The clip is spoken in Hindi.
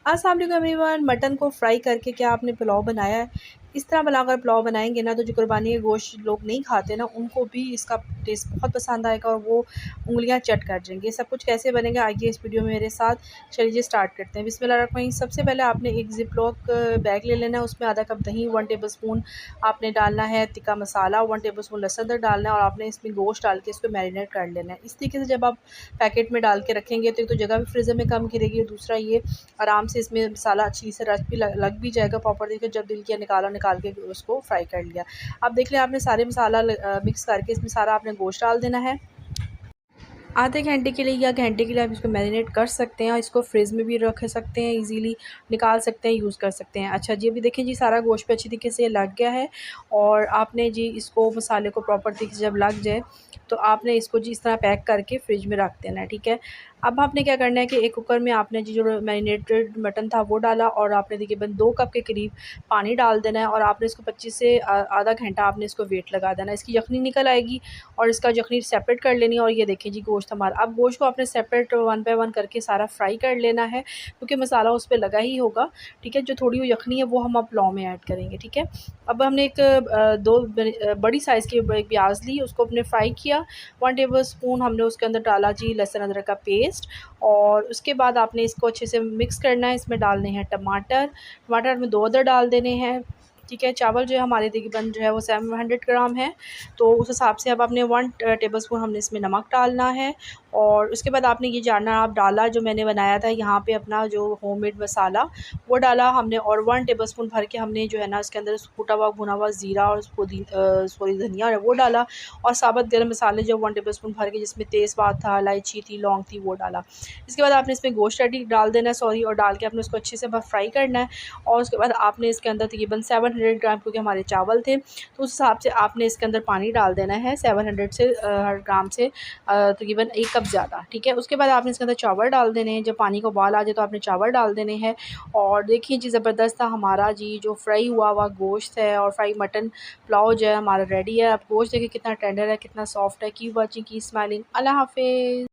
अस्सलाम वालेकुम एवरीवन। मटन को फ्राई करके क्या आपने पुलाव बनाया है? इस तरह बनाकर पुलाव बनाएंगे ना तो जो कुर्बानी का गोश्त लोग नहीं खाते ना उनको भी इसका टेस्ट बहुत पसंद आएगा और वो उंगलियां चट कर जाएंगे। ये सब कुछ कैसे बनेगा आइए इस वीडियो में मेरे साथ। चलिए स्टार्ट करते हैं। बिस्मिल्लाहिर्रहमानिर्रहीम। सबसे पहले आपने एक जिप लॉक बैग ले लेना है, उसमें आधा कप दही, 1 टेबल स्पून आपने डालना है तिक्का मसाला, 1 टेबल स्पून लहसुन अदरक डालना है और आपने इसमें गोश्त डाल के इसको मैरिनेट कर लेना है। इस तरीके से जब आप पैकेट में डाल के रखेंगे तो एक तो जगह भी फ्रीज़र में कम गिरेगी और दूसरा ये आराम से इसमें मसाला अच्छी से रच भी लग भी जाएगा प्रॉपर। देखिए जब दिल किया निकाल के उसको फ्राई कर लिया। अब देख लें आपने सारे मसाला मिक्स करके इसमें सारा आपने गोश्त डाल देना है। आधे घंटे के लिए या घंटे के लिए आप इसको मैरिनेट कर सकते हैं और इसको फ्रिज में भी रख सकते हैं, इजीली निकाल सकते हैं, यूज़ कर सकते हैं। अच्छा जी, अभी देखें जी सारा गोश्त पे अच्छी तरीके से लग गया है और आपने जी इसको मसाले को प्रॉपर तरीके से जब लग जाए तो आपने इसको जी इस तरह पैक करके फ्रिज में रख देना है, ठीक है। अब आपने क्या करना है कि एक कुकर में आपने जी जो मैरिनेटेड मटन था वो डाला और आपने तकरीबन 2 कप के करीब पानी डाल देना है और आपने इसको 25 से आधा घंटा आपने इसको वेट लगा देना है। इसकी यखनी निकल आएगी और इसका यखनी सेपरेट कर लेनी है। और ये देखें जी गोश्त हमारा, अब गोश्त को आपने सेपरेट 1 बाय 1 करके सारा फ्राई कर लेना है क्योंकि मसाला उस पर लगा ही होगा, ठीक है। जो थोड़ी वो यखनी है वो हम अब पुलाव में ऐड करेंगे, ठीक है। अब हमने एक दो बड़ी साइज़ की एक प्याज ली, उसको हमने फ्राई किया। 1 टेबल स्पून हमने उसके अंदर डाला जी लहसुन अदरक का पेस्ट और उसके बाद आपने इसको अच्छे से मिक्स करना है। इसमें डालने हैं टमाटर, टमाटर में 2 अदर डाल देने हैं, ठीक है। चावल जो है हमारे तकरीबन जो है वो 700 ग्राम है, तो उस हिसाब से अब आपने 1 टेबल स्पून हमने इसमें नमक डालना है। और उसके बाद आपने ये जानना आप डाला जो मैंने बनाया था यहाँ पे अपना जो होममेड मसाला वो डाला हमने और 1 टेबल स्पून भर के हमने जो है ना इसके अंदर कूटा हुआ भुना हुआ ज़ीरा और सॉरी धनिया और वो डाला और साबुत गरम मसाले जो 1 टेबल स्पून भर के जिसमें तेज़पात था, इलायची थी, लौंग थी, वो डाला। इसके बाद आपने इसमें गोश्त रेडी डाल देना है सॉरी और डाल के आपने उसको अच्छे से फ्राई करना है। और उसके बाद आपने इसके अंदर तकरीबन 700 ग्राम क्योंकि हमारे चावल थे तो उस हिसाब से आपने इसके अंदर पानी डाल देना है 700 से हर ग्राम से तकरीबन 1 कप ज़्यादा, ठीक है। उसके बाद आपने इसके अंदर चावल डाल देने हैं। जब पानी को उबाल आ जाए तो आपने चावल डाल देने हैं और देखिए जी ज़बरदस्त था हमारा जी जो फ्राई हुआ हुआ गोश्त है और फ्राई मटन पुलाव जो है हमारा रेडी है। आप गोश्त देखिए कितना टेंडर है, कितना सॉफ्ट है। Keep watching, keep smiling. Allah हाफ़िज़।